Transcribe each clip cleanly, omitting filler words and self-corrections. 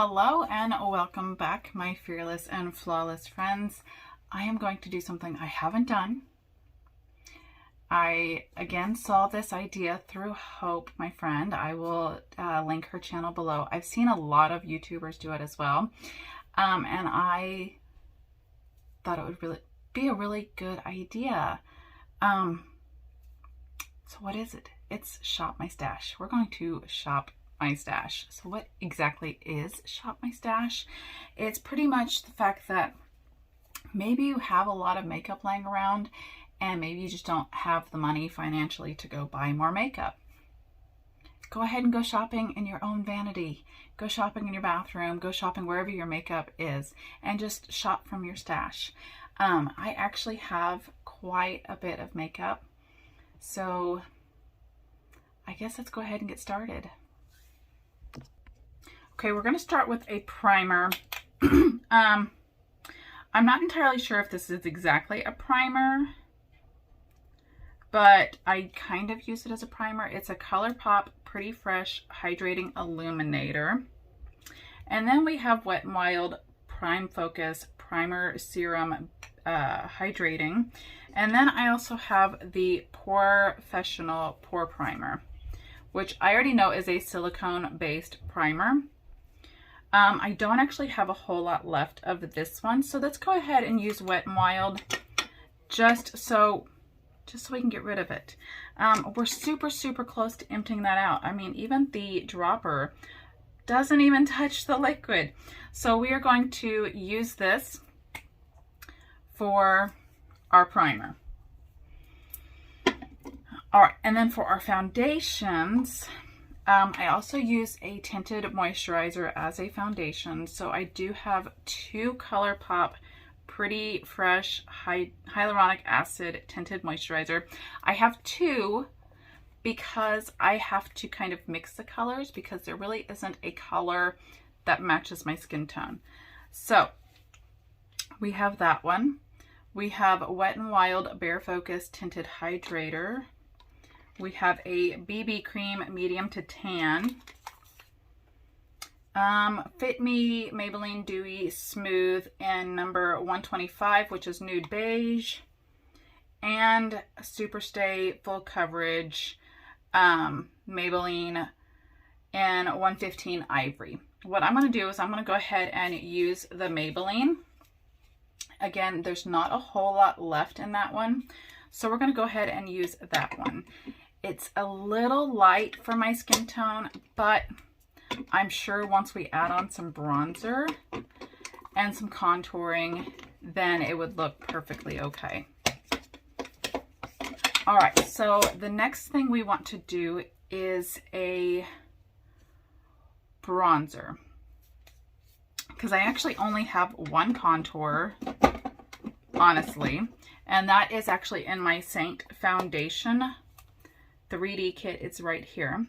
Hello and welcome back, my fearless and flawless friends. I am going to do something I haven't done. I again saw this idea through Hope, my friend. I will link her channel below. I've seen a lot of YouTubers do it as well. And I thought it would be a really good idea. So what is it? It's Shop My Stash. We're going to shop my stash. So what exactly is Shop My Stash? It's pretty much the fact that maybe you have a lot of makeup laying around and maybe you just don't have the money financially to go buy more makeup. Go ahead and go shopping in your own vanity. Go shopping in your bathroom. Go shopping wherever your makeup is and just shop from your stash. I actually have quite a bit of makeup. So I guess let's go ahead and get started. Okay, we're going to start with a primer. I'm not entirely sure if this is exactly a primer, but I kind of use it as a primer. It's a Colourpop Pretty Fresh Hydrating Illuminator. And then we have Wet n Wild Prime Focus Primer Serum Hydrating. And then I also have the Professional Pore Primer, which I already know is a silicone-based primer. I don't actually have a whole lot left of this one, so let's go ahead and use Wet n Wild just so we can get rid of it. We're super close to emptying that out. I mean, even the dropper doesn't even touch the liquid. So we are going to use this for our primer. All right, and then for our foundations, I also use a tinted moisturizer as a foundation. So I do have two Colourpop Pretty Fresh Hyaluronic Acid Tinted Moisturizer. I have two because I have to kind of mix the colors because there really isn't a color that matches my skin tone. So we have that one. We have Wet n Wild Bare Focus Tinted Hydrator. We have a BB Cream Medium to Tan. Fit Me Maybelline Dewy Smooth in number 125, which is Nude Beige. And Superstay Full Coverage Maybelline in 115 Ivory. What I'm going to do is I'm going to go ahead and use the Maybelline. Again, there's not a whole lot left in that one, so we're going to go ahead and use that one. It's a little light for my skin tone, but I'm sure once we add on some bronzer and some contouring, then it would look perfectly okay. All right, so the next thing we want to do is a bronzer, because I actually only have one contour, honestly, and that is actually in my Saint Foundation 3D kit. It's right here.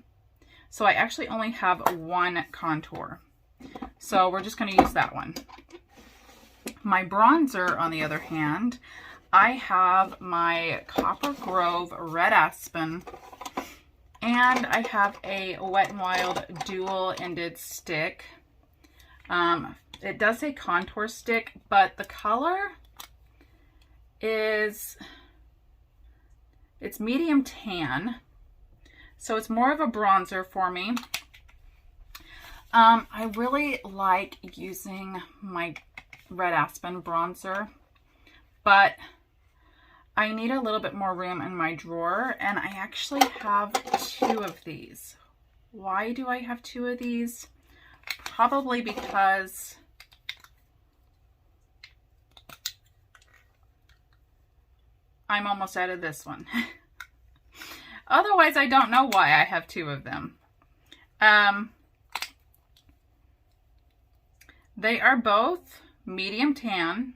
So I actually only have one contour. So we're just going to use that one. My bronzer, on the other hand, I have my Copper Grove Red Aspen, and I have a Wet n Wild dual-ended stick. It does say contour stick, but the color is, it's medium tan. So it's more of a bronzer for me. I really like using my Red Aspen bronzer, but I need a little bit more room in my drawer, and I actually have two of these. Why do I have two of these? Probably because I'm almost out of this one. Otherwise, I don't know why I have two of them. They are both medium tan.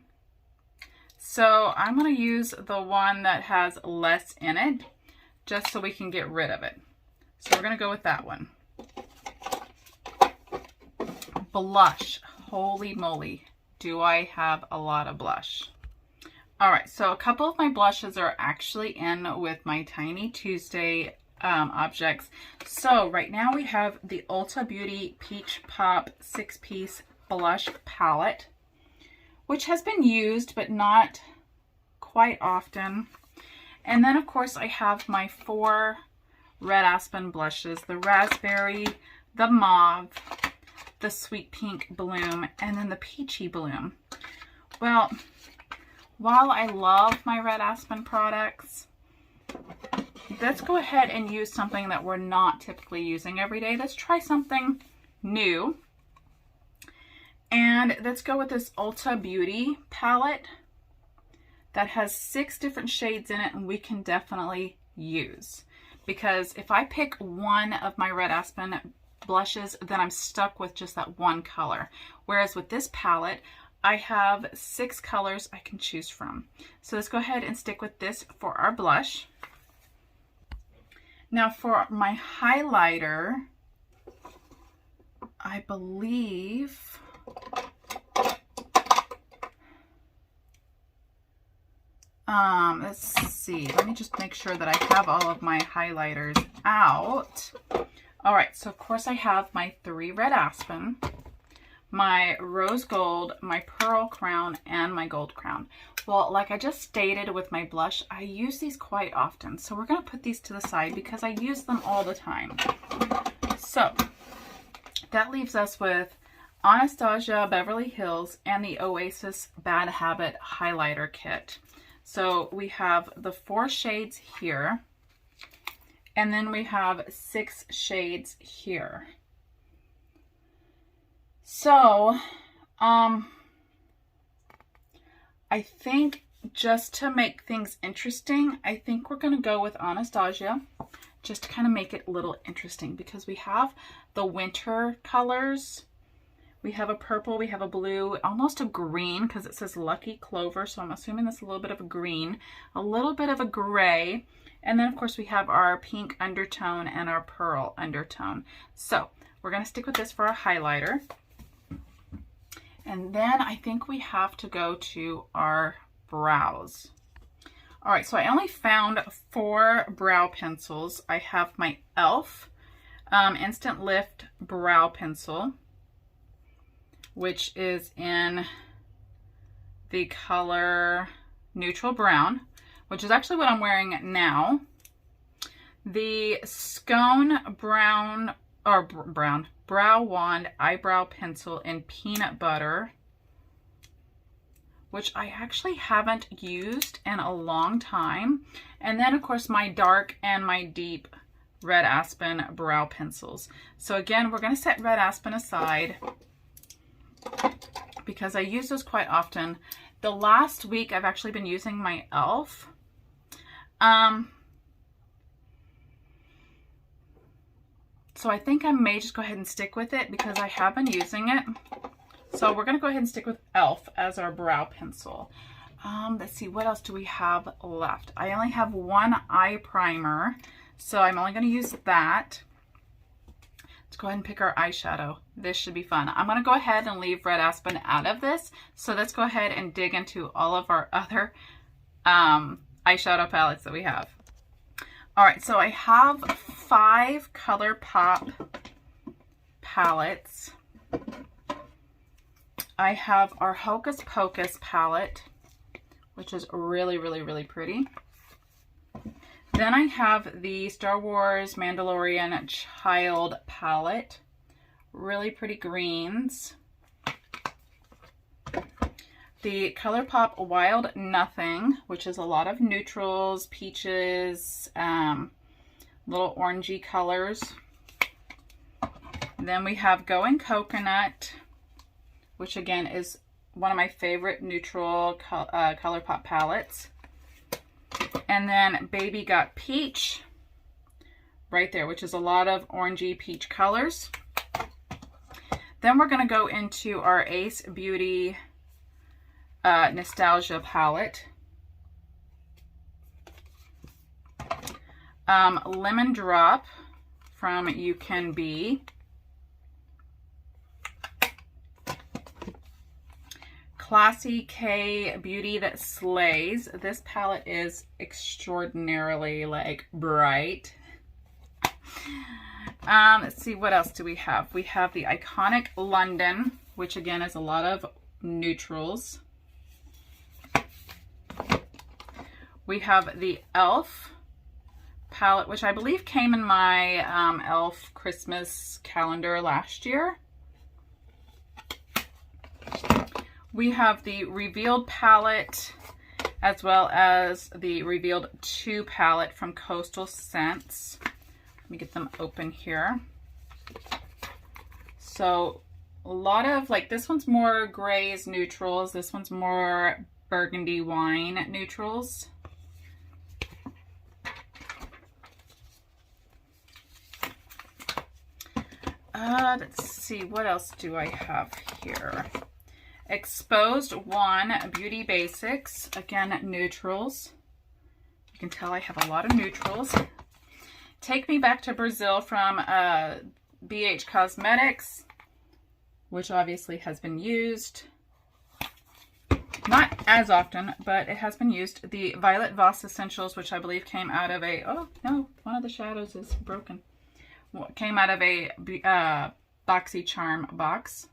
So I'm going to use the one that has less in it, just so we can get rid of it. So we're going to go with that one. Blush. Holy moly, do I have a lot of blush. All right, so a couple of my blushes are actually in with my Tiny Tuesday objects. So right now we have the Ulta Beauty Peach Pop 6-piece blush palette, which has been used but not quite often. And then of course I have my 4 Red Aspen blushes, the Raspberry, the Mauve, the Sweet Pink Bloom, and then the Peachy Bloom. Well, while I love my Red Aspen products, let's go ahead and use something that we're not typically using every day. Let's try something new. And let's go with this Ulta Beauty palette that has 6 different shades in it, and we can definitely use. Because if I pick one of my Red Aspen blushes, then I'm stuck with just that one color. Whereas with this palette, I have 6 colors I can choose from. So let's go ahead and stick with this for our blush. Now for my highlighter, I believe let's see, let me just make sure that I have all of my highlighters out. All right, so of course I have my 3 Red Aspen, my Rose Gold, my Pearl Crown, and my Gold Crown. Well, like I just stated with my blush, I use these quite often. So we're gonna put these to the side because I use them all the time. So that leaves us with Anastasia Beverly Hills and the Oasis Bad Habit Highlighter Kit. So we have the 4 shades here, and then we have 6 shades here. So, I think just to make things interesting, I think we're going to go with Anastasia, just to kind of make it a little interesting, because we have the winter colors. We have a purple, we have a blue, almost a green, because it says Lucky Clover, so I'm assuming that's a little bit of a green, a little bit of a gray, and then of course we have our pink undertone and our pearl undertone. So we're going to stick with this for our highlighter. And then I think we have to go to our brows. All right, so I only found 4 brow pencils. I have my e.l.f. Instant Lift Brow Pencil, which is in the color Neutral Brown, which is actually what I'm wearing now. The Scone Brown, or Brown, Brow Wand Eyebrow Pencil in Peanut Butter, which I actually haven't used in a long time. And then of course my dark and my deep Red Aspen brow pencils. So again, we're gonna set Red Aspen aside because I use those quite often. The last week I've actually been using my e.l.f. So I think I may just go ahead and stick with it because I have been using it. So we're gonna go ahead and stick with e.l.f. as our brow pencil. Let's see, what else do we have left? I only have 1 eye primer, so I'm only gonna use that. Let's go ahead and pick our eyeshadow. This should be fun. I'm gonna go ahead and leave Red Aspen out of this. So let's go ahead and dig into all of our other eyeshadow palettes that we have. All right, so I have 5 Colourpop palettes. I have our Hocus Pocus palette, which is really, really, really pretty. Then I have the Star Wars Mandalorian Child palette. Really pretty greens. The Colourpop Wild Nothing, which is a lot of neutrals, peaches, little orangey colors. Then we have Going Coconut, which again is one of my favorite neutral Colourpop palettes. And then Baby Got Peach right there, which is a lot of orangey peach colors. Then we're going to go into our Ace Beauty Nostalgia palette. Lemon Drop from You Can Be. Classy K Beauty That Slays. This palette is extraordinarily like bright. Let's see, what else do we have? We have the Iconic London, which again is a lot of neutrals. We have the e.l.f. palette, which I believe came in my e.l.f. Christmas calendar last year. We have the Revealed palette, as well as the Revealed 2 palette from Coastal Scents. Let me get them open here. So a lot of, like, this one's more grays, neutrals. This one's more burgundy wine neutrals. Let's see, what else do I have here? Exposed 1 Beauty Basics, again, neutrals. You can tell I have a lot of neutrals. Take Me Back to Brazil from BH Cosmetics, which obviously has been used. Not as often, but it has been used. The Violet Voss Essentials, which I believe came out of a, oh no, one of the shadows is broken. Came out of a BoxyCharm box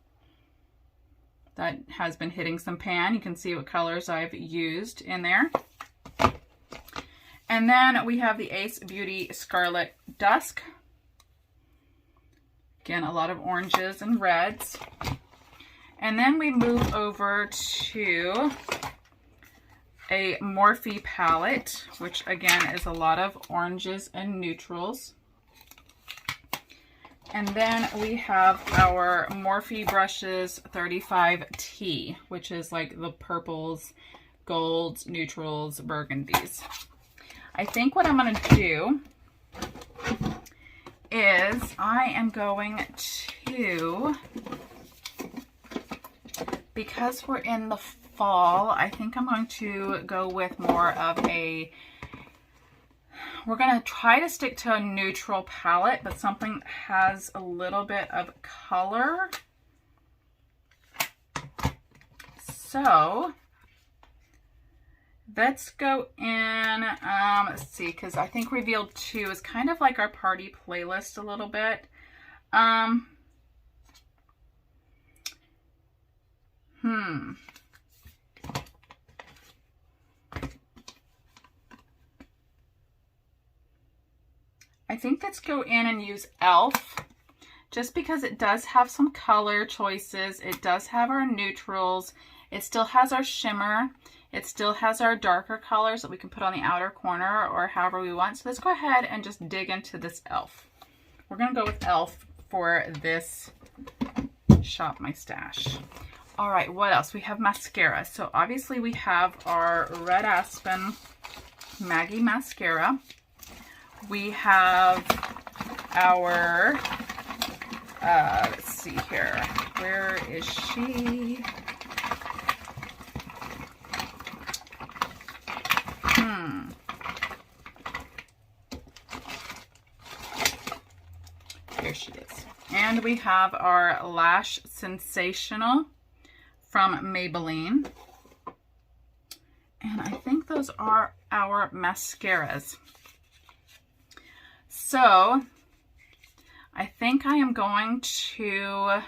that has been hitting some pan. You can see what colors I've used in there. And then we have the Ace Beauty Scarlet Dusk. Again, a lot of oranges and reds. And then we move over to a Morphe palette, which again is a lot of oranges and neutrals. And then we have our Morphe Brushes 35T, which is like the purples, golds, neutrals, burgundies. I think what I'm going to do is I am going to, because we're in the fall, I think I'm going to go with more of a, we're going to try to stick to a neutral palette, but something that has a little bit of color. So let's go in, let's see, because I think Revealed 2 is kind of like our party playlist a little bit. I think let's go in and use e.l.f. just because it does have some color choices. It does have our neutrals. It still has our shimmer. It still has our darker colors that we can put on the outer corner or however we want. So let's go ahead and just dig into this e.l.f. We're going to go with e.l.f. for this Shop My Stash. All right, what else? We have mascara. So obviously we have our Red Aspen Maggie mascara. We have our, let's see here. Where is she? Here she is. And we have our Lash Sensational from Maybelline. And I think those are our mascaras. So I think I am going to,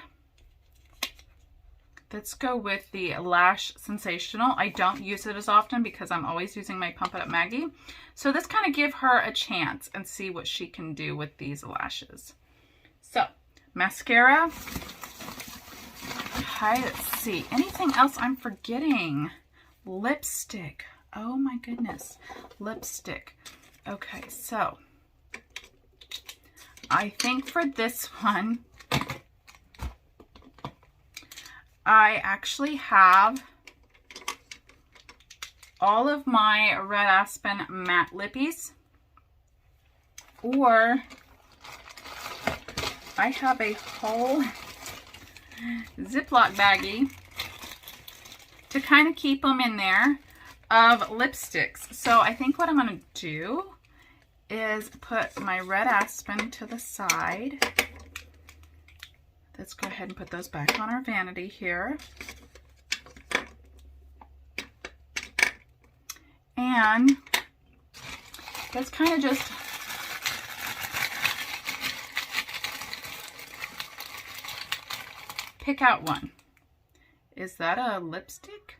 let's go with the Lash Sensational. I don't use it as often because I'm always using my Pump It Up Maggie. So let's kind of give her a chance and see what she can do with these lashes. So mascara. Okay, let's see. Anything else I'm forgetting? Lipstick. Oh my goodness. Lipstick. Okay, so I think for this one, I actually have all of my Red Aspen matte lippies, or I have a whole Ziploc baggie to kind of keep them in there of lipsticks. So I think what I'm going to do is put my Red Aspen to the side. Let's go ahead and put those back on our vanity here. And let's kind of just pick out one. Is that a lipstick?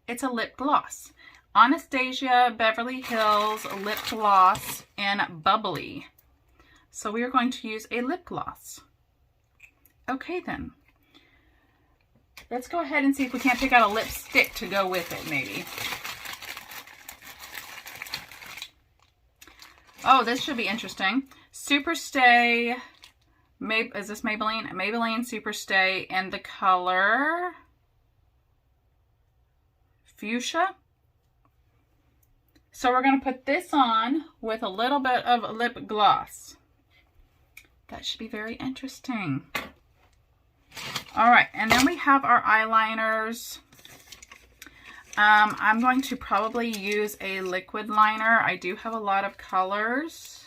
It's a lip gloss. Anastasia Beverly Hills Lip Gloss in Bubbly. So we are going to use a lip gloss. Okay then. Let's go ahead and see if we can't pick out a lipstick to go with it, maybe. Oh, this should be interesting. Superstay. Is this Maybelline? Maybelline Superstay in the color Fuchsia. So we're going to put this on with a little bit of lip gloss. That should be very interesting. All right, and then we have our eyeliners. I'm going to probably use a liquid liner. I do have a lot of colors.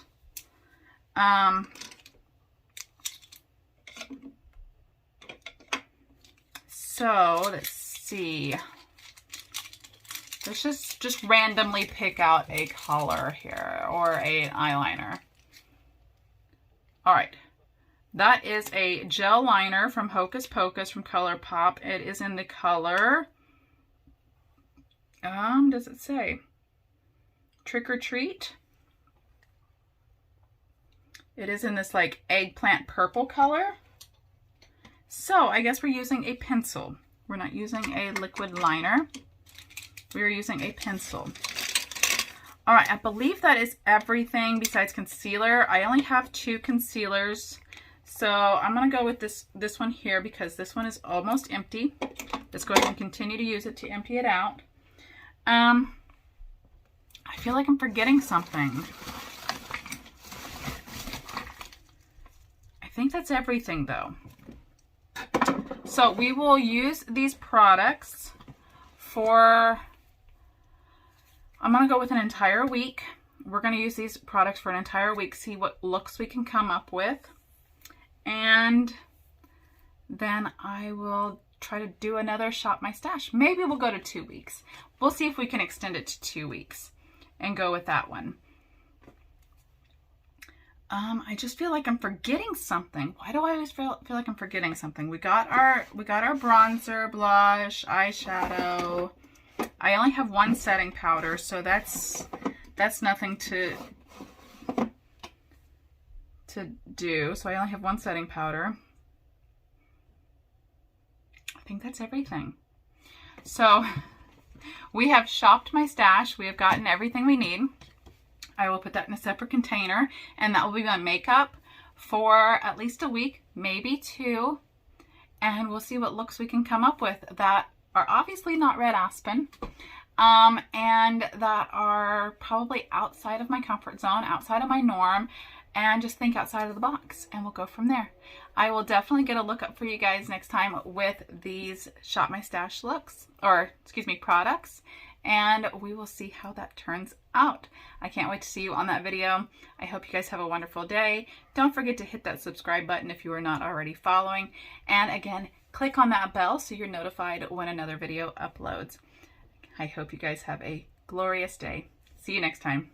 So let's see. Let's just randomly pick out a color here or an eyeliner. All right. That is a gel liner from Hocus Pocus from Colourpop. It is in the color, does it say? Trick or Treat. It is in this like eggplant purple color. So I guess we're using a pencil. We're not using a liquid liner. We're using a pencil. All right, I believe that is everything besides concealer. I only have 2 concealers. So I'm going to go with this one here because this one is almost empty. Let's go ahead and continue to use it to empty it out. I feel like I'm forgetting something. I think that's everything though. So we will use these products for, I'm going to go with an entire week. We're going to use these products for an entire week, see what looks we can come up with. And then I will try to do another Shop My Stash. Maybe we'll go to 2 weeks. We'll see if we can extend it to 2 weeks and go with that one. I just feel like I'm forgetting something. Why do I always feel like I'm forgetting something? We got our bronzer, blush, eyeshadow. I only have 1 setting powder, so that's nothing to do. So I only have 1 setting powder. I think that's everything. So we have shopped my stash. We have gotten everything we need. I will put that in a separate container, and that will be my makeup for at least a week, maybe 2. And we'll see what looks we can come up with that are obviously not red aspen, and that are probably outside of my comfort zone, outside of my norm, and just think outside of the box, and we'll go from there. I will definitely get a look up for you guys next time with these Shop My Stash looks, or excuse me, products, and we will see how that turns out. I can't wait to see you on that video. I hope you guys have a wonderful day. Don't forget to hit that subscribe button if you are not already following, and again, click on that bell so you're notified when another video uploads. I hope you guys have a glorious day. See you next time.